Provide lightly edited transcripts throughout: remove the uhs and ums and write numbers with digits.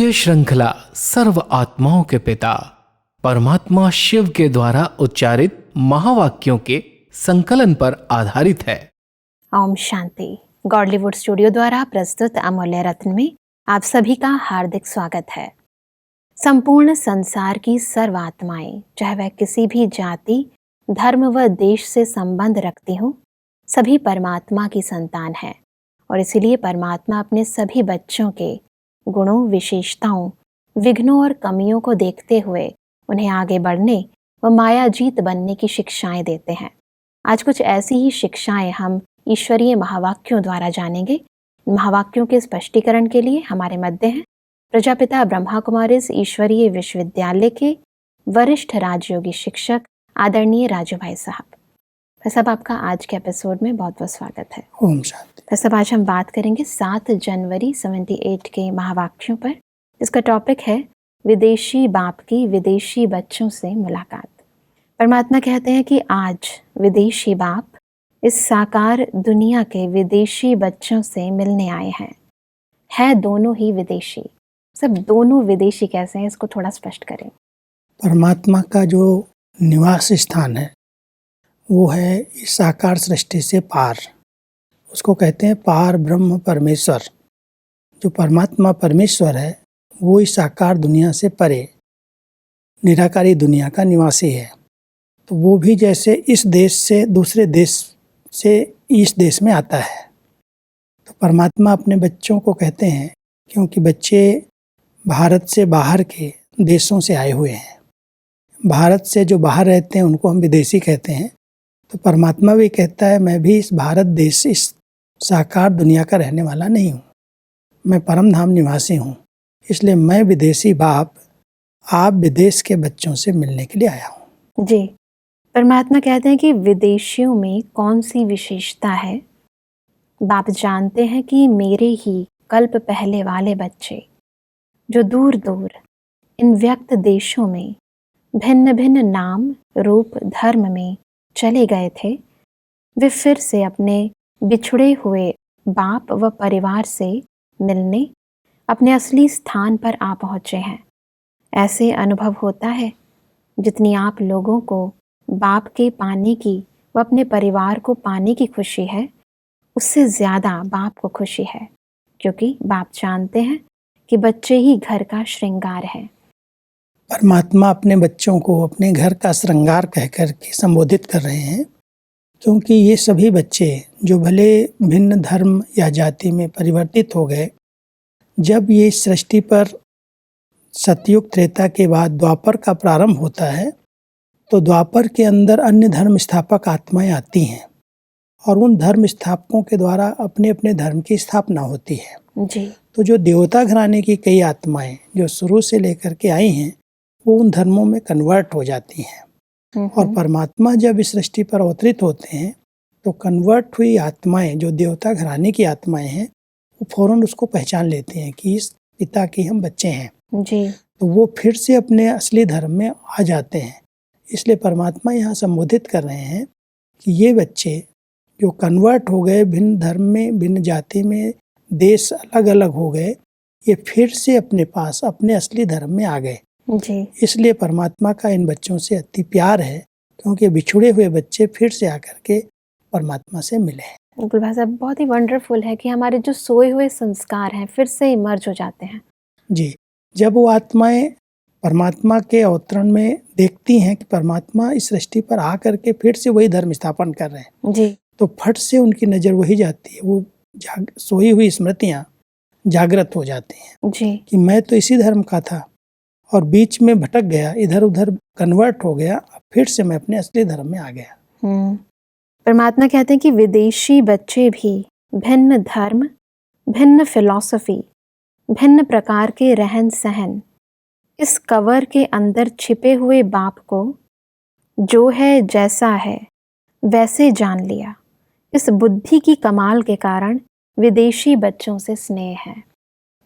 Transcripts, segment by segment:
ये श्रृंखला सर्व आत्माओं के पिता परमात्मा शिव के द्वारा उच्चारित महावाक्यों के संकलन पर आधारित है। ओम शांति। गॉडलीवुड स्टूडियो द्वारा प्रस्तुत अमूल्य रत्न में आप सभी का हार्दिक स्वागत है। संपूर्ण संसार की सर्व आत्माएं, चाहे वह किसी भी जाति, धर्म व देश से संबंध रखती हों, सभी परमात्मा की संतान है और इसीलिए परमात्मा अपने सभी बच्चों के गुणों, विशेषताओं, विघ्नों और कमियों को देखते हुए उन्हें आगे बढ़ने व मायाजीत बनने की शिक्षाएं देते हैं। आज कुछ ऐसी ही शिक्षाएं हम ईश्वरीय महावाक्यों द्वारा जानेंगे। महावाक्यों के स्पष्टीकरण के लिए हमारे मध्य हैं प्रजापिता ब्रह्मा कुमारीज ईश्वरीय विश्वविद्यालय के वरिष्ठ राजयोगी शिक्षक आदरणीय राजू भाई साहब। भाई साहब, आपका आज के एपिसोड में बहुत बहुत स्वागत है। ओम शांति। भाई साहब, आज हम बात करेंगे 7 जनवरी 78 के महावाक्यों पर। इसका टॉपिक है विदेशी बाप की विदेशी बच्चों से मुलाकात। परमात्मा कहते हैं कि आज विदेशी बाप इस साकार दुनिया के विदेशी बच्चों से मिलने आए हैं। है दोनों ही विदेशी। सब दोनों विदेशी कैसे हैं, इसको थोड़ा स्पष्ट करें। परमात्मा का जो निवास स्थान है वो है इस साकार सृष्टि से पार। उसको कहते हैं पार ब्रह्म परमेश्वर। जो परमात्मा परमेश्वर है वो इस साकार दुनिया से परे निराकारी दुनिया का निवासी है। तो वो भी जैसे इस देश से दूसरे देश से इस देश में आता है, तो परमात्मा अपने बच्चों को कहते हैं, क्योंकि बच्चे भारत से बाहर के देशों से आए हुए हैं। भारत से जो बाहर रहते हैं उनको हम विदेशी कहते हैं। तो परमात्मा भी कहता है मैं भी इस भारत देश, इस साकार दुनिया का रहने वाला नहीं हूँ, मैं परम धाम निवासी हूँ। इसलिए मैं विदेशी बाप आप विदेश के बच्चों से मिलने के लिए आया हूँ। जी, परमात्मा कहते हैं कि विदेशियों में कौन सी विशेषता है। बाप जानते हैं कि मेरे ही कल्प पहले वाले बच्चे जो दूर दूर इन व्यक्त देशों में भिन्न भिन्न नाम, रूप, धर्म में चले गए थे, वे फिर से अपने बिछड़े हुए बाप व परिवार से मिलने अपने असली स्थान पर आ पहुँचे हैं। ऐसे अनुभव होता है जितनी आप लोगों को बाप के पाने की व अपने परिवार को पाने की खुशी है, उससे ज़्यादा बाप को खुशी है, क्योंकि बाप जानते हैं कि बच्चे ही घर का श्रृंगार है। परमात्मा अपने बच्चों को अपने घर का श्रृंगार कहकर के संबोधित कर रहे हैं, क्योंकि ये सभी बच्चे जो भले भिन्न धर्म या जाति में परिवर्तित हो गए, जब ये सृष्टि पर सतयुग त्रेता के बाद द्वापर का प्रारंभ होता है, तो द्वापर के अंदर अन्य धर्म स्थापक आत्माएं आती हैं और उन धर्म स्थापकों के द्वारा अपने अपने धर्म की स्थापना होती है। जी। तो जो देवता घराने की कई आत्माएं जो शुरू से लेकर के आई हैं, वो उन धर्मों में कन्वर्ट हो जाती हैं। और परमात्मा जब इस सृष्टि पर अवतरित होते हैं तो कन्वर्ट हुई आत्माएं जो देवता घराने की आत्माएं हैं, वो फौरन उसको पहचान लेते हैं कि इस पिता के हम बच्चे हैं। जी। तो वो फिर से अपने असली धर्म में आ जाते हैं। इसलिए परमात्मा यहाँ संबोधित कर रहे हैं कि ये बच्चे जो कन्वर्ट हो गए, भिन्न धर्म में, भिन्न जाति में, देश अलग अलग हो गए, ये फिर से अपने पास अपने असली धर्म में आ गए। जी। इसलिए परमात्मा का इन बच्चों से अति प्यार है, क्योंकि बिछुड़े हुए बच्चे फिर से आकर के परमात्मा से मिले हैं। बिल्कुल भाई साहब, बहुत ही वंडरफुल है कि हमारे जो सोए हुए संस्कार हैं फिर से इमर्ज हो जाते हैं। जी, जब वो आत्माएं परमात्मा के अवतरण में देखती हैं कि परमात्मा इस सृष्टि पर आकर के फिर से वही धर्म स्थापन कर रहे हैं, जी, तो फट से उनकी नज़र वही जाती है। वो सोई हुई स्मृतियाँ जागृत हो जाती हैं जी। कि मैं तो इसी धर्म का था और बीच में भटक गया, इधर उधर कन्वर्ट हो गया, अब फिर से मैं अपने असली धर्म में आ गया। परमात्मा कहते हैं कि विदेशी बच्चे भी भिन्न धर्म, भिन्न फिलॉसफी, भिन्न प्रकार के रहन सहन, इस कवर के अंदर छिपे हुए बाप को जो है जैसा है वैसे जान लिया। इस बुद्धि की कमाल के कारण विदेशी बच्चों से स्नेह है।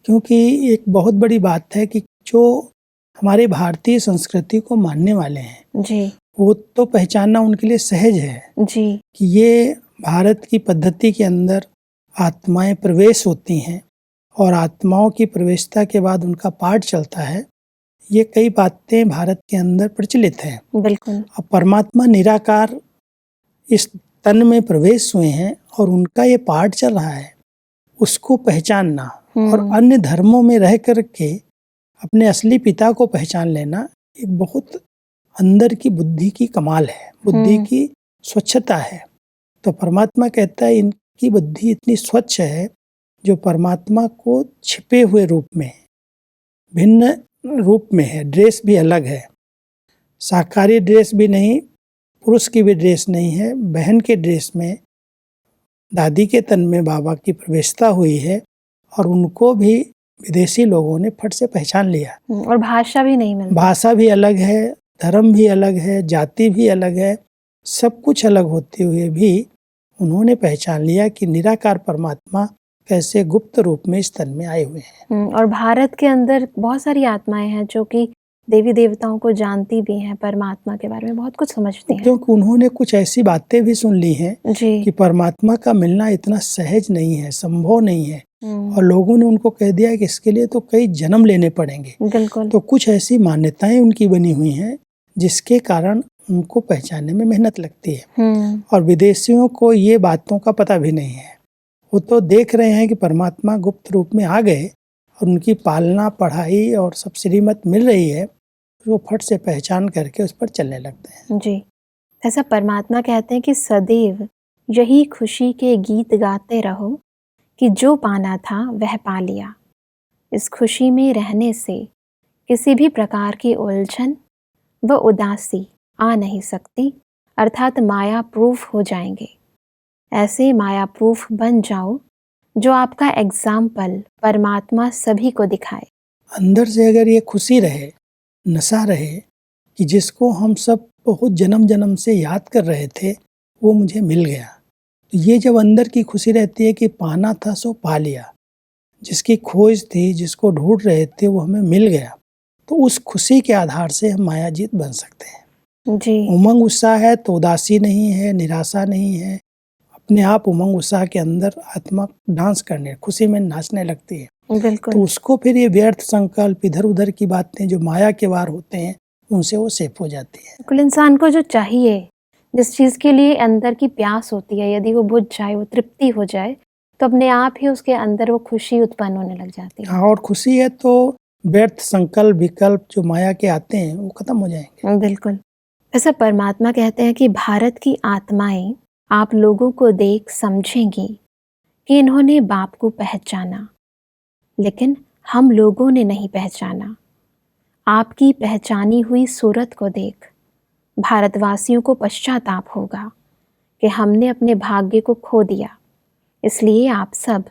क्योंकि एक बहुत बड़ी बात है कि जो हमारे भारतीय संस्कृति को मानने वाले हैं, जी, वो तो पहचानना उनके लिए सहज है जी, कि ये भारत की पद्धति के अंदर आत्माएं प्रवेश होती हैं और आत्माओं की प्रवेशता के बाद उनका पाठ चलता है, ये कई बातें भारत के अंदर प्रचलित हैं। बिल्कुल। अब परमात्मा निराकार इस तन में प्रवेश हुए हैं और उनका ये पाठ चल रहा है, उसको पहचानना और अन्य धर्मों में रह कर के अपने असली पिता को पहचान लेना एक बहुत अंदर की बुद्धि की कमाल है, बुद्धि की स्वच्छता है। तो परमात्मा कहता है इनकी बुद्धि इतनी स्वच्छ है जो परमात्मा को छिपे हुए रूप में, भिन्न रूप में है, ड्रेस भी अलग है, शाकाहारी ड्रेस भी नहीं, पुरुष की भी ड्रेस नहीं है, बहन के ड्रेस में दादी के तन में बाबा की प्रवेशता हुई है और उनको भी विदेशी लोगों ने फट से पहचान लिया। और भाषा भी नहीं मिलती, भाषा भी अलग है, धर्म भी अलग है, जाति भी अलग है, सब कुछ अलग होते हुए भी उन्होंने पहचान लिया कि निराकार परमात्मा कैसे गुप्त रूप में इस तन में आए हुए हैं। और भारत के अंदर बहुत सारी आत्माएं हैं जो कि देवी देवताओं को जानती भी हैं, परमात्मा के बारे में बहुत कुछ समझती हैं, क्योंकि उन्होंने कुछ ऐसी बातें भी सुन ली हैं कि परमात्मा का मिलना इतना सहज नहीं है, संभव नहीं है, और लोगों ने उनको कह दिया कि इसके लिए तो कई जन्म लेने पड़ेंगे। बिल्कुल। तो कुछ ऐसी मान्यताएं उनकी बनी हुई हैं जिसके कारण उनको पहचानने में मेहनत लगती है। और विदेशियों को ये बातों का पता भी नहीं है, वो तो देख रहे हैं कि परमात्मा गुप्त रूप में आ गए और उनकी पालना, पढ़ाई और सब श्रीमत मिल रही है, वो फट से पहचान करके उस पर चलने लगते हैं। जी, ऐसा परमात्मा कहते हैं कि सदैव यही खुशी के गीत गाते रहो कि जो पाना था वह पा लिया। इस खुशी में रहने से किसी भी प्रकार की उलझन व उदासी आ नहीं सकती, अर्थात माया प्रूफ हो जाएंगे। ऐसे माया प्रूफ बन जाओ जो आपका एग्जाम्पल परमात्मा सभी को दिखाए। अंदर से अगर ये खुशी रहे, नशा रहे कि जिसको हम सब बहुत जन्म जन्म से याद कर रहे थे वो मुझे मिल गया, तो ये जब अंदर की खुशी रहती है कि पाना था सो पा लिया, जिसकी खोज थी, जिसको ढूंढ रहे थे वो हमें मिल गया, तो उस खुशी के आधार से हम मायाजीत बन सकते हैं। जी। उमंग उत्साह है तो उदासी नहीं है, निराशा नहीं है, अपने आप उमंग उत्साह के अंदर आत्मा डांस करने, खुशी में नाचने लगती है। बिल्कुल। तो उसको फिर ये व्यर्थ संकल्प, इधर उधर की बातें जो माया के वार होते हैं उनसे वो सेफ हो जाती है। बिल्कुल, इंसान को जो चाहिए, जिस चीज़ के लिए अंदर की प्यास होती है, यदि वो बुझ जाए, वो तृप्ति हो जाए, तो अपने आप ही उसके अंदर वो खुशी उत्पन्न होने लग जाती है। हाँ, और खुशी है तो व्यर्थ संकल्प, विकल्प जो माया के आते हैं वो खत्म हो जाएंगे। बिल्कुल। ऐसा परमात्मा कहते हैं कि भारत की आत्माएं आप लोगों को देख समझेंगी कि इन्होंने बाप को पहचाना, लेकिन हम लोगों ने नहीं पहचाना। आपकी पहचानी हुई सूरत को देख भारतवासियों को पश्चाताप होगा कि हमने अपने भाग्य को खो दिया, इसलिए आप सब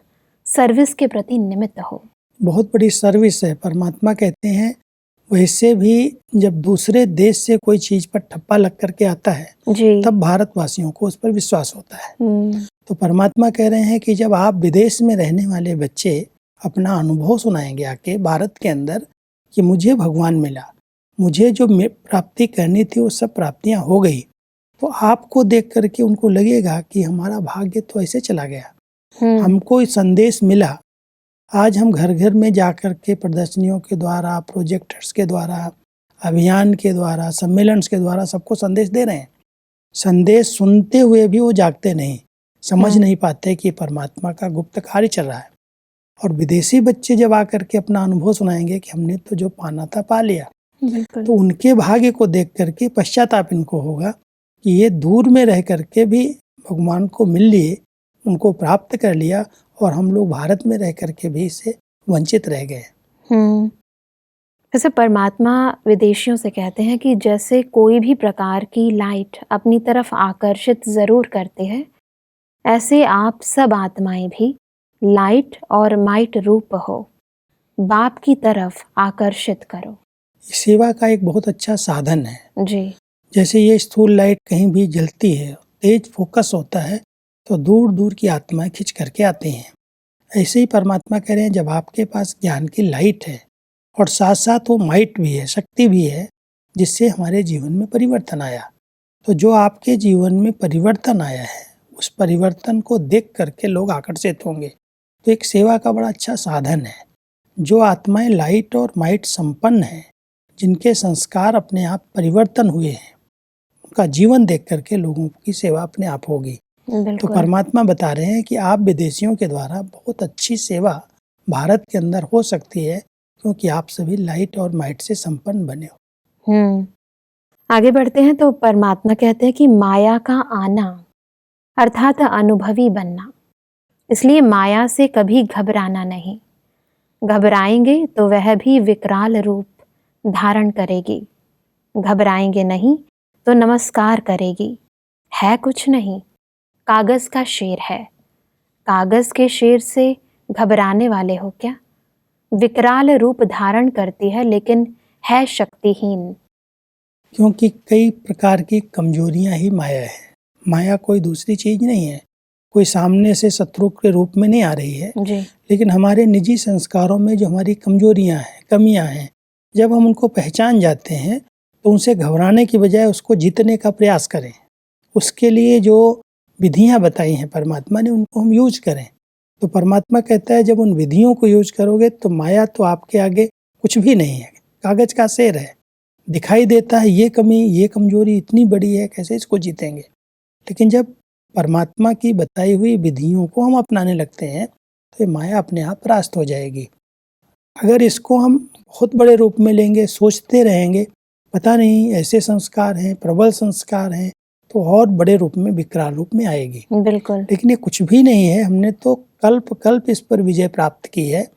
सर्विस के प्रति निमित्त हो। बहुत बड़ी सर्विस है। परमात्मा कहते हैं वैसे भी जब दूसरे देश से कोई चीज पर ठप्पा लग करके आता है जी। तब भारतवासियों को उस पर विश्वास होता है। तो परमात्मा कह रहे हैं कि जब आप विदेश में रहने वाले बच्चे अपना अनुभव सुनाएंगे आके भारत के अंदर कि मुझे भगवान मिला, मुझे जो प्राप्ति करनी थी वो सब प्राप्तियां हो गई, तो आपको देख करके उनको लगेगा कि हमारा भाग्य तो ऐसे चला गया, हमको संदेश मिला। आज हम घर घर में जाकर के प्रदर्शनियों के द्वारा, प्रोजेक्टर्स के द्वारा, अभियान के द्वारा, सम्मेलन के द्वारा सबको संदेश दे रहे हैं। संदेश सुनते हुए भी वो जागते नहीं, समझ नहीं पाते कि परमात्मा का गुप्त कार्य चल रहा है। और विदेशी बच्चे जब आकर के अपना अनुभव सुनाएंगे कि हमने तो जो पाना था पा लिया, तो उनके भाग्य को देख करके पश्चाताप इनको होगा कि ये दूर में रह करके भी भगवान को मिल लिए, उनको प्राप्त कर लिया, और हम लोग भारत में रह करके भी इससे वंचित रह गए। जैसे परमात्मा विदेशियों से कहते हैं कि जैसे कोई भी प्रकार की लाइट अपनी तरफ आकर्षित जरूर करते हैं, ऐसे आप सब आत्माएं भी लाइट और माइट रूप हो, बाप की तरफ आकर्षित करो। सेवा का एक बहुत अच्छा साधन है। जी। जैसे ये स्थूल लाइट कहीं भी जलती है, तेज फोकस होता है तो दूर दूर की आत्माएं खिंच करके आती हैं। ऐसे ही परमात्मा कह रहे हैं जब आपके पास ज्ञान की लाइट है और साथ साथ वो माइट भी है, शक्ति भी है, जिससे हमारे जीवन में परिवर्तन आया, तो जो आपके जीवन में परिवर्तन आया है उस परिवर्तन को देख करके लोग आकर्षित होंगे तो एक सेवा का बड़ा अच्छा साधन है। जो आत्माएं लाइट और माइट संपन्न हैं, जिनके संस्कार अपने आप परिवर्तन हुए हैं, उनका जीवन देख करके लोगों की सेवा अपने आप होगी। तो बिल्कुल। परमात्मा बता रहे हैं कि आप विदेशियों के द्वारा बहुत अच्छी सेवा भारत के अंदर हो सकती है, क्योंकि आप सभी लाइट और माइट से संपन्न बने हो। आगे बढ़ते हैं तो परमात्मा कहते हैं कि माया का आना अर्थात अनुभवी बनना, इसलिए माया से कभी घबराना नहीं। घबराएंगे तो वह भी विकराल रूप धारण करेगी, घबराएंगे नहीं तो नमस्कार करेगी। है कुछ नहीं, कागज का शेर है। कागज के शेर से घबराने वाले हो क्या? विकराल रूप धारण करती है लेकिन है शक्तिहीन। क्योंकि कई प्रकार की कमजोरियां ही माया है। माया कोई दूसरी चीज नहीं है, कोई सामने से शत्रु के रूप में नहीं आ रही है जी। लेकिन हमारे निजी संस्कारों में जो हमारी कमजोरियां हैं, कमियां हैं, जब हम उनको पहचान जाते हैं तो उनसे घबराने की बजाय उसको जीतने का प्रयास करें। उसके लिए जो विधियां बताई हैं परमात्मा ने, उनको हम यूज करें। तो परमात्मा कहता है जब उन विधियों को यूज करोगे तो माया तो आपके आगे कुछ भी नहीं है, कागज का शेर है। दिखाई देता है ये कमी, ये कमजोरी इतनी बड़ी है, कैसे इसको जीतेंगे। लेकिन जब परमात्मा की बताई हुई विधियों को हम अपनाने लगते हैं तो ये माया अपने आप परास्त हो जाएगी। अगर इसको हम बहुत बड़े रूप में लेंगे, सोचते रहेंगे पता नहीं ऐसे संस्कार हैं, प्रबल संस्कार हैं, तो और बड़े रूप में, विकराल रूप में आएगी। बिल्कुल। लेकिन ये कुछ भी नहीं है, हमने तो कल्प कल्प इस पर विजय प्राप्त की है।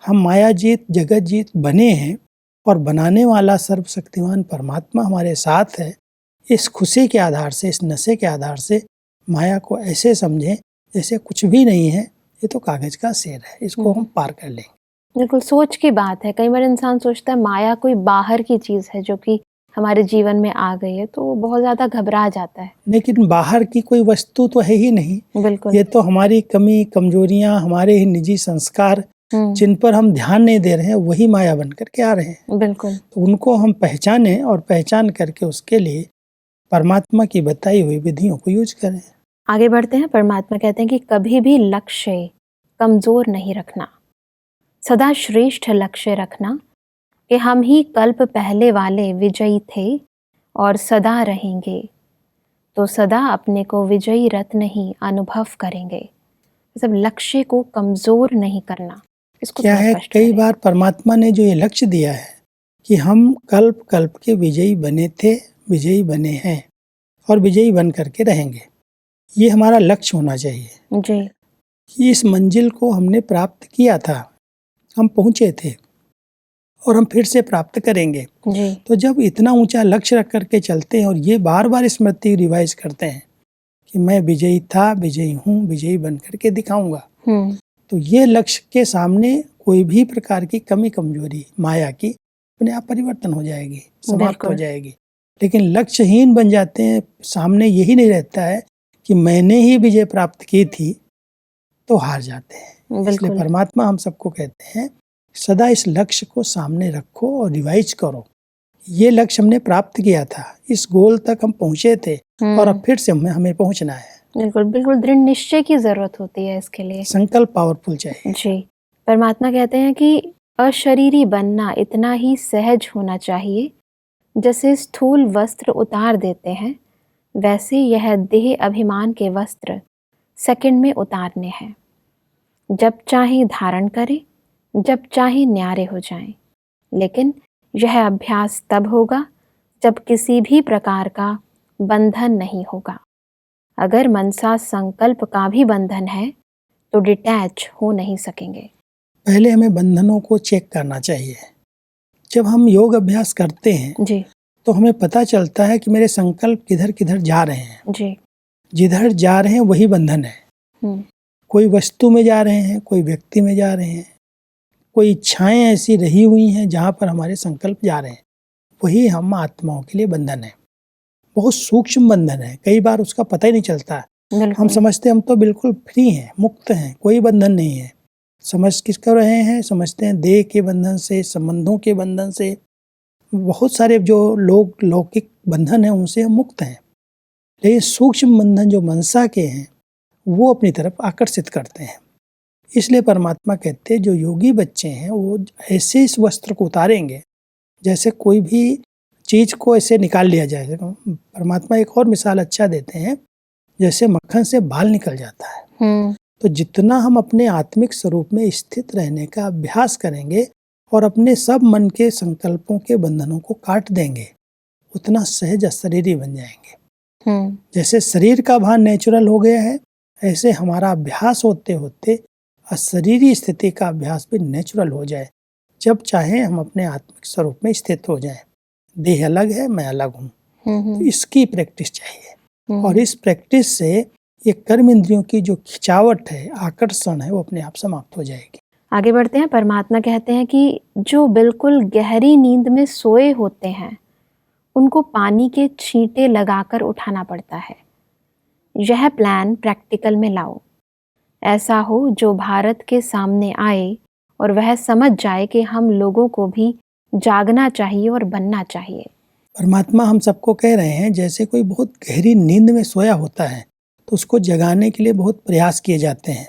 हम माया जीत, जगत जीत बने हैं और बनाने वाला सर्वशक्तिमान परमात्मा हमारे साथ है। इस खुशी के आधार से, इस नशे के आधार से माया को ऐसे समझें जैसे कुछ भी नहीं है, ये तो कागज का शेर है, इसको हम पार कर लेंगे। बिल्कुल सोच की बात है। कई बार इंसान सोचता है माया कोई बाहर की चीज है जो कि हमारे जीवन में आ गई है, तो वो बहुत ज्यादा घबरा जाता है। लेकिन बाहर की कोई वस्तु तो है ही नहीं। बिल्कुल। ये तो हमारी कमी, कमजोरियां, हमारे ही निजी संस्कार जिन पर हम ध्यान नहीं दे रहे हैं, वही माया बन करके आ रहे हैं। बिल्कुल। तो उनको हम पहचानें और पहचान करके उसके लिए परमात्मा की बताई हुई विधियों को यूज करें। आगे बढ़ते हैं। परमात्मा कहते हैं कि कभी भी लक्ष्य कमजोर नहीं रखना, सदा श्रेष्ठ लक्ष्य रखना कि हम ही कल्प पहले वाले विजयी थे और सदा रहेंगे, तो सदा अपने को विजयी रत्न ही अनुभव करेंगे। मतलब लक्ष्य को कमजोर नहीं करना, इसको क्या थोड़ा है, स्पष्ट कई करें। बार परमात्मा ने जो ये लक्ष्य दिया है कि हम कल्प कल्प के विजयी बने थे, विजयी बने हैं और विजयी बन करके रहेंगे, ये हमारा लक्ष्य होना चाहिए जी। कि इस मंजिल को हमने प्राप्त किया था, हम पहुंचे थे और हम फिर से प्राप्त करेंगे। जी। तो जब इतना ऊंचा लक्ष्य रख करके चलते हैं और ये बार बार स्मृति रिवाइज करते हैं कि मैं विजयी था, विजयी हूँ, विजयी बन करके दिखाऊंगा, तो ये लक्ष्य के सामने कोई भी प्रकार की कमी कमजोरी माया की अपने आप परिवर्तन हो जाएगी, समाप्त हो जाएगी। लेकिन लक्ष्यहीन बन जाते हैं, सामने यही नहीं रहता है कि मैंने ही विजय प्राप्त की थी, तो हार जाते हैं। इसलिए परमात्मा हम सबको कहते हैं सदा इस लक्ष्य को सामने रखो और रिवाइज करो। ये लक्ष्य हमने प्राप्त किया था, इस गोल तक हम पहुंचे थे और अब फिर से हमें पहुंचना है। बिल्कुल बिल्कुल दृढ़ निश्चय की जरूरत होती है इसके लिए, संकल्प पावरफुल चाहिए। जी। परमात्मा कहते हैं कि अशरीरी बनना इतना ही सहज होना चाहिए जैसे स्थूल वस्त्र उतार देते हैं, वैसे यह देह अभिमान के वस्त्र सेकंड में उतारने हैं। जब चाहे धारण करें, जब चाहे न्यारे हो जाएं, लेकिन यह अभ्यास तब होगा जब किसी भी प्रकार का बंधन नहीं होगा। अगर मनसा संकल्प का भी बंधन है तो डिटैच हो नहीं सकेंगे। पहले हमें बंधनों को चेक करना चाहिए। जब हम योग अभ्यास करते हैं जी। तो हमें पता चलता है कि मेरे संकल्प किधर किधर जा रहे हैं। जी। जिधर जा रहे हैं वही बंधन है। कोई वस्तु में जा रहे हैं, कोई व्यक्ति में जा रहे हैं, कोई इच्छाएं ऐसी रही हुई हैं जहाँ पर हमारे संकल्प जा रहे हैं, वही हम आत्माओं के लिए बंधन है। बहुत सूक्ष्म बंधन है, कई बार उसका पता ही नहीं चलता। हम समझते हैं हम तो बिल्कुल फ्री हैं, मुक्त हैं, कोई बंधन नहीं है। समझ किसका रहे हैं, समझते हैं देह के बंधन से, संबंधों के बंधन से, बहुत सारे जो लौकिक बंधन हैं उनसे हम मुक्त हैं। लेकिन सूक्ष्म बंधन जो मनसा के हैं वो अपनी तरफ आकर्षित करते हैं। इसलिए परमात्मा कहते हैं जो योगी बच्चे हैं वो ऐसे इस वस्त्र को उतारेंगे जैसे कोई भी चीज को ऐसे निकाल लिया जाए। परमात्मा एक और मिसाल अच्छा देते हैं, जैसे मक्खन से बाल निकल जाता है। तो जितना हम अपने आत्मिक स्वरूप में स्थित रहने का अभ्यास करेंगे और अपने सब मन के संकल्पों के बंधनों को काट देंगे, उतना सहज अशरीरी बन जाएंगे। जैसे शरीर का भान नेचुरल हो गया है, ऐसे हमारा अभ्यास होते होते अशरीरी स्थिति का अभ्यास भी नेचुरल हो जाए। जब चाहे हम अपने आत्मिक स्वरूप में स्थित हो जाएं। देह अलग है, मैं अलग हूँ। तो इसकी प्रैक्टिस चाहिए और इस प्रैक्टिस से ये कर्म इंद्रियों की जो खिंचावट है, आकर्षण है, वो अपने आप समाप्त हो जाएगी। आगे बढ़ते हैं। परमात्मा कहते हैं कि जो बिल्कुल गहरी नींद में सोए होते हैं उनको पानी के छींटे लगाकर उठाना पड़ता है। यह प्लान प्रैक्टिकल में लाओ। ऐसा हो जो भारत के सामने आए और वह समझ जाए कि हम लोगों को भी जागना चाहिए और बनना चाहिए। परमात्मा हम सबको कह रहे हैं, जैसे कोई बहुत गहरी नींद में सोया होता है तो उसको जगाने के लिए बहुत प्रयास किए जाते हैं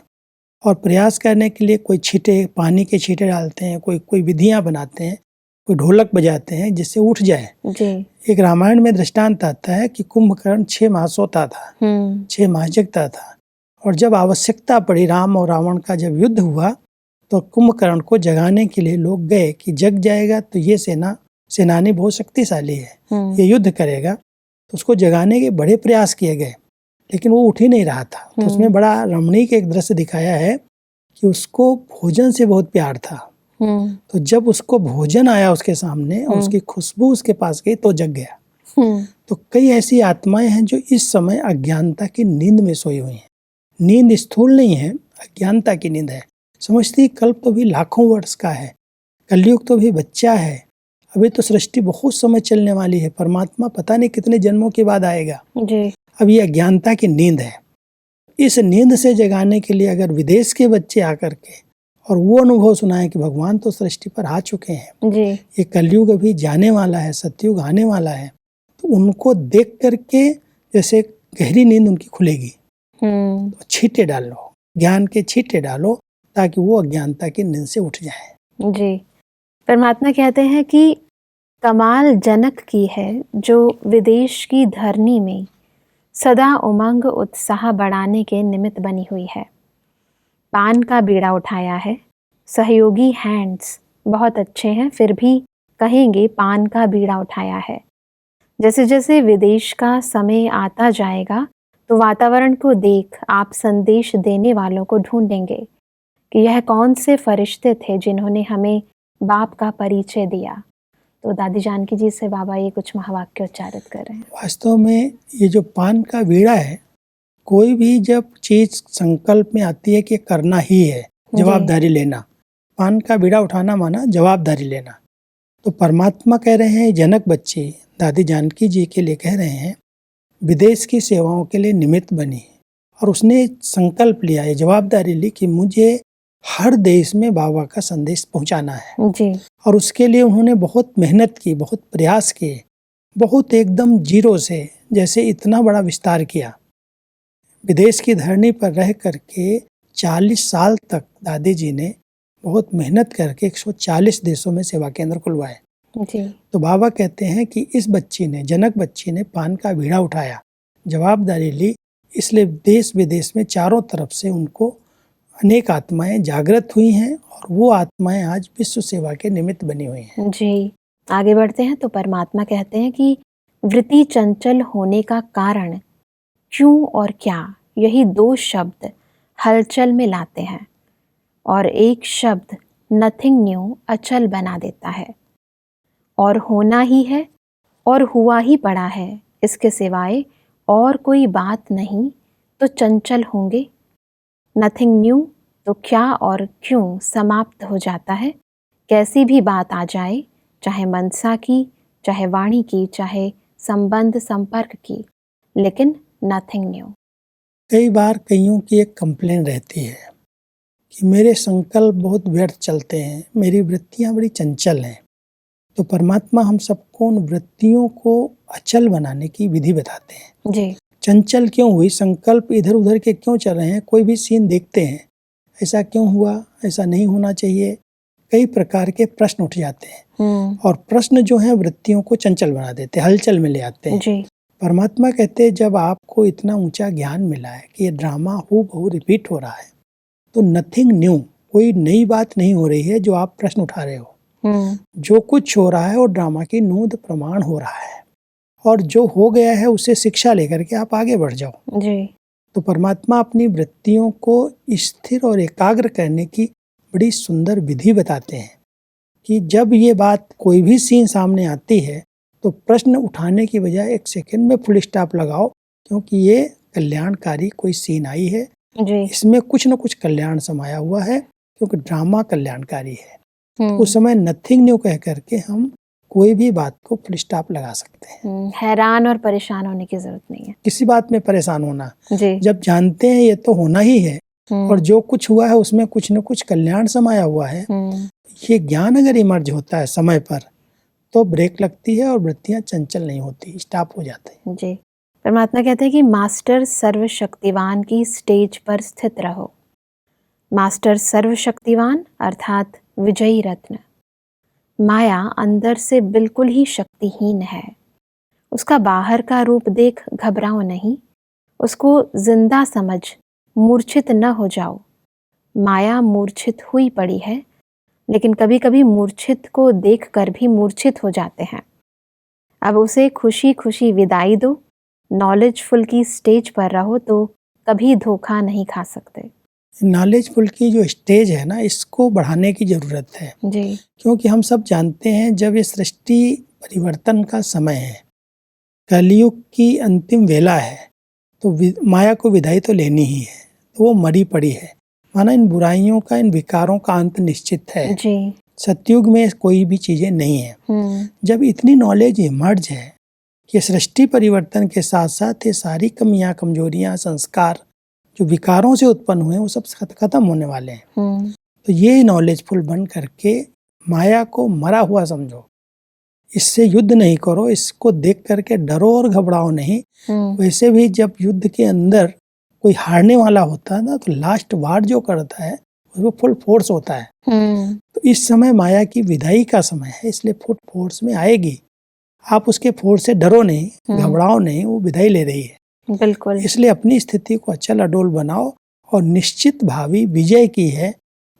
और प्रयास करने के लिए कोई छींटे, पानी के छींटे डालते हैं, कोई विधियां बनाते हैं, कोई ढोलक बजाते हैं जिससे उठ जाए जी। एक रामायण में दृष्टांत आता है कि कुंभकर्ण 6 माह सोता था, 6 माह जगता था और जब आवश्यकता पड़ी, राम और रावण का जब युद्ध हुआ तो कुंभकर्ण को जगाने के लिए लोग गए कि जग जाएगा तो ये सेनानी बहुत शक्तिशाली है, ये युद्ध करेगा। तो उसको जगाने के बड़े प्रयास किए गए लेकिन वो उठ ही नहीं रहा था। तो उसमें बड़ा रमणीक एक दृश्य दिखाया है कि उसको भोजन से बहुत प्यार था। तो जब उसको भोजन आया उसके सामने और उसकी खुशबू उसके पास गई तो जग गया। तो कई ऐसी आत्माएं हैं जो इस समय अज्ञानता की नींद में सोई हुई हैं। नींद स्थूल नहीं है, अज्ञानता की नींद है। समझती कल्प तो भी लाखों वर्ष का है, कलयुग तो भी बच्चा है, अभी तो सृष्टि बहुत समय चलने वाली है, परमात्मा पता नहीं कितने जन्मों के बाद आएगा जी। अब ये अज्ञानता की नींद है। इस नींद से जगाने के लिए अगर विदेश के बच्चे आकर के और वो अनुभव सुनाए कि भगवान तो सृष्टि पर आ चुके हैं जी। ये कलयुग अभी जाने वाला है, सतयुग आने वाला है, तो उनको देख करके जैसे गहरी नींद उनकी खुलेगी। तो छींटे डालो, ज्ञान के छींटे डालो ताकि वो अज्ञानता की नींद से उठ जाए जी। परमात्मा कहते हैं कि कमाल जनक की है जो विदेश की धरनी में सदा उमंग उत्साह बढ़ाने के निमित्त बनी हुई है। पान का बीड़ा उठाया है। सहयोगी हैंड्स बहुत अच्छे हैं, फिर भी कहेंगे पान का बीड़ा उठाया है। जैसे जैसे विदेश का समय आता जाएगा तो वातावरण को देख आप संदेश देने वालों को ढूंढेंगे कि यह कौन से फरिश्ते थे जिन्होंने हमें बाप का परिचय दिया। तो दादी जानकी जी से बाबा ये कुछ महावाक्य उच्चारित कर रहे हैं। वास्तव में ये जो पान का बीड़ा है, कोई भी जब चीज संकल्प में आती है कि करना ही है, जवाबदारी लेना, पान का बीड़ा उठाना माना जवाबदारी लेना। तो परमात्मा कह रहे हैं जनक बच्चे दादी जानकी जी के लिए कह रहे हैं, विदेश की सेवाओं के लिए निमित्त बनी और उसने संकल्प लिया है, जवाबदारी ली कि मुझे हर देश में बाबा का संदेश पहुंचाना है जी। और उसके लिए उन्होंने बहुत मेहनत की, बहुत प्रयास किए, बहुत एकदम जीरो से जैसे इतना बड़ा विस्तार किया। विदेश की धरनी पर रह करके 40 साल तक दादी जी ने बहुत मेहनत करके 140 देशों में सेवा केंद्र खुलवाए जी। तो बाबा कहते हैं कि इस बच्ची ने, जनक बच्ची ने पान का बीड़ा उठाया, जवाबदारी ली, इसलिए देश विदेश में चारों तरफ से उनको अनेक आत्माएं जागृत हुई हैं और वो आत्माएं आज विश्व सेवा के निमित्त बनी हुई हैं जी। आगे बढ़ते हैं तो परमात्मा कहते हैं कि वृत्ति चंचल होने का कारण क्यों और क्या, यही 2 शब्द हलचल में लाते हैं और एक शब्द नथिंग न्यू अचल बना देता है। और होना ही है और हुआ ही पड़ा है, इसके सिवाय और कोई बात नहीं, तो चंचल होंगे। नथिंग न्यू तो क्या और क्यों समाप्त हो जाता है। कैसी भी बात आ जाए, चाहे मनसा की, चाहे वाणी की, चाहे संबंध संपर्क की, लेकिन नथिंग न्यू। कई बार कईयों की एक कंप्लेन रहती है कि मेरे संकल्प बहुत व्यर्थ चलते हैं, मेरी वृत्तियां बड़ी चंचल हैं। तो परमात्मा हम सबको उन वृत्तियों को अचल बनाने की विधि बताते हैं जी। चंचल क्यों हुई, संकल्प इधर उधर के क्यों चल रहे हैं। कोई भी सीन देखते हैं, ऐसा क्यों हुआ, ऐसा नहीं होना चाहिए, कई प्रकार के प्रश्न उठ जाते हैं। और प्रश्न जो है वृत्तियों को चंचल बना देते हैं, हलचल में ले आते हैं। जी। परमात्मा कहते हैं जब आपको इतना ऊंचा ज्ञान मिला है कि ये ड्रामा हूबहू रिपीट हो रहा है, तो नथिंग न्यू, कोई नई बात नहीं हो रही है जो आप प्रश्न उठा रहे हो। जो कुछ हो रहा है वो ड्रामा की नूंद प्रमाण हो रहा है, और जो हो गया है उसे शिक्षा लेकर के आप आगे बढ़ जाओ। जी। तो परमात्मा अपनी वृत्तियों को स्थिर और एकाग्र करने की बड़ी सुंदर विधि बताते हैं कि जब ये बात, कोई भी सीन सामने आती है तो प्रश्न उठाने की बजाय एक सेकंड में फुल स्टॉप लगाओ, क्योंकि ये कल्याणकारी कोई सीन आई है जी। इसमें कुछ न कुछ कल्याण समाया हुआ है, क्योंकि ड्रामा कल्याणकारी है। तो उस समय नथिंग न्यू कह करके हम कोई भी बात को फुल स्टॉप लगा सकते हैं। हैरान और परेशान होने की जरूरत नहीं है किसी बात में परेशान होना। जी। जब जानते हैं ये तो होना ही है, और जो कुछ हुआ है उसमें कुछ न कुछ कल्याण समाया हुआ है, ये ज्ञान अगर इमर्ज होता है समय पर तो ब्रेक लगती है और वृत्तियां चंचल नहीं होती, स्टॉप हो जाते हैं। जी। परमात्मा कहते हैं कि मास्टर सर्वशक्तिवान की स्टेज पर स्थित रहो। मास्टर सर्वशक्तिवान अर्थात विजयी रत्न। माया अंदर से बिल्कुल ही शक्तिहीन है। उसका बाहर का रूप देख घबराओ नहीं, उसको जिंदा समझ मूर्छित न हो जाओ। माया मूर्छित हुई पड़ी है, लेकिन कभी कभी मूर्छित को देखकर भी मूर्छित हो जाते हैं। अब उसे खुशी खुशी विदाई दो। नॉलेजफुल की स्टेज पर रहो तो कभी धोखा नहीं खा सकते। नॉलेजफुल की जो स्टेज है ना, इसको बढ़ाने की जरूरत है जी। क्योंकि हम सब जानते हैं जब ये सृष्टि परिवर्तन का समय है, कलयुग की अंतिम वेला है, तो माया को विदाई तो लेनी ही है। तो वो मरी पड़ी है, माना इन बुराइयों का, इन विकारों का अंत निश्चित है जी। सतयुग में कोई भी चीजें नहीं है। जब इतनी नॉलेज इमर्ज है कि सृष्टि परिवर्तन के साथ साथ ये सारी कमियां, कमजोरियां, संस्कार जो विकारों से उत्पन्न हुए वो सब खत्म होने वाले हैं। तो ये नॉलेजफुल बन करके माया को मरा हुआ समझो, इससे युद्ध नहीं करो, इसको देख करके डरो और घबराओ नहीं। वैसे भी जब युद्ध के अंदर कोई हारने वाला होता है ना, तो लास्ट वार जो करता है वो फुल फोर्स होता है। तो इस समय माया की विदाई का समय है, इसलिए फुल फोर्स में आएगी। आप उसके फोर्स से डरो नहीं, घबराओ नहीं, वो विदाई ले रही है। बिल्कुल। इसलिए अपनी स्थिति को अचल अडोल बनाओ और निश्चित भावी विजय की है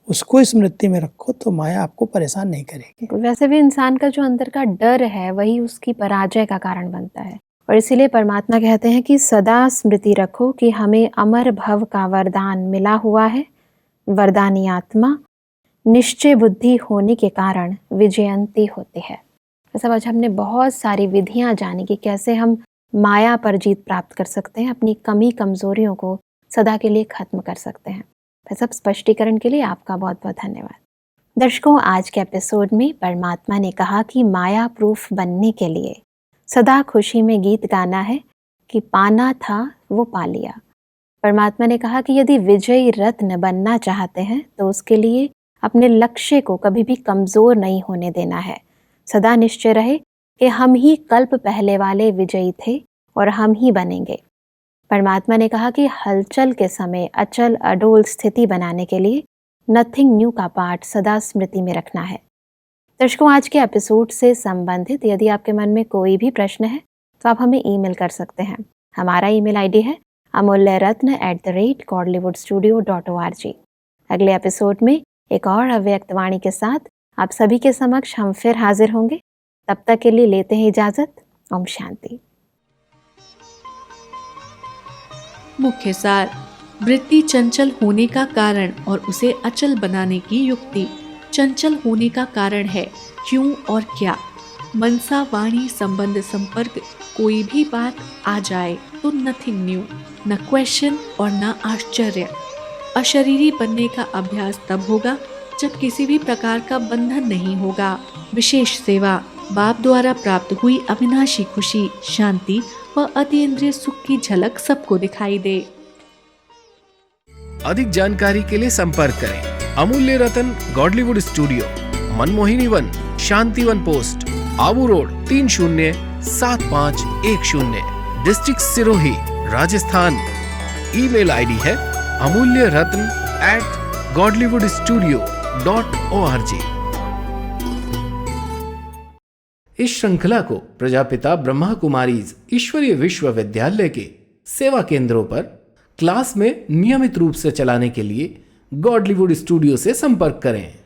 उसको स्मृति में रखो, तो माया आपको परेशान नहीं करेगी। वैसे भी इंसान का जो अंदर का डर है वही उसकी पराजय का कारण बनता है, और इसीलिए परमात्मा कहते हैं कि सदा स्मृति रखो कि हमें अमर भव का वरदान मिला हुआ है। वरदानी आत्मा निश्चय बुद्धि होने के कारण विजयंती होती है। सब आज हमने बहुत सारी विधियां जानी कि कैसे हम माया पर जीत प्राप्त कर सकते हैं, अपनी कमी कमजोरियों को सदा के लिए खत्म कर सकते हैं। सब स्पष्टीकरण के लिए आपका बहुत बहुत धन्यवाद। दर्शकों, आज के एपिसोड में परमात्मा ने कहा कि माया प्रूफ बनने के लिए सदा खुशी में गीत गाना है कि पाना था वो पा लिया। परमात्मा ने कहा कि यदि विजयी रत्न बनना चाहते हैं तो उसके लिए अपने लक्ष्य को कभी भी कमजोर नहीं होने देना है। सदा निश्चय रहे कि हम ही कल्प पहले वाले विजयी थे और हम ही बनेंगे। परमात्मा ने कहा कि हलचल के समय अचल अडोल स्थिति बनाने के लिए नथिंग न्यू का पाठ सदा स्मृति में रखना है। दर्शकों, आज के एपिसोड से संबंधित यदि आपके मन में कोई भी प्रश्न है तो आप हमें ईमेल कर सकते हैं। हमारा ईमेल आईडी है amulyaratna@godlywoodstudio.org। अगले एपिसोड में एक और अव्यक्त वाणी के साथ आप सभी के समक्ष हम फिर हाजिर होंगे। तब तक के लिए लेते हैं इजाजत। ओम शांति। मुख्य सार: वृत्ति चंचल होने का कारण और उसे अचल बनाने की युक्ति। चंचल होने का कारण है क्यों और क्या। मनसा वाणी संबंध संपर्क कोई भी बात आ जाए तो नथिंग न्यू, न क्वेश्चन और न आश्चर्य। अशरीरी बनने का अभ्यास तब होगा जब किसी भी प्रकार का बंधन नहीं होगा। विशेष सेवा: बाप द्वारा प्राप्त हुई अविनाशी खुशी, शांति व अतीन्द्रिय सुख की झलक सबको दिखाई दे। अधिक जानकारी के लिए संपर्क करें Amulya Ratan Godlywood studio, Manmohini Van, Shanti Van post, Abu road 307510, district Sirohi, Rajasthan. Email ID है amulyaratn@godlywoodstudio.org। godlywoodstudio.org। इस श्रृंखला को प्रजापिता ब्रह्मा कुमारीज ईश्वरीय विश्वविद्यालय के सेवा केंद्रों पर क्लास में नियमित रूप से चलाने के लिए गॉडलीवुड स्टूडियो से संपर्क करें।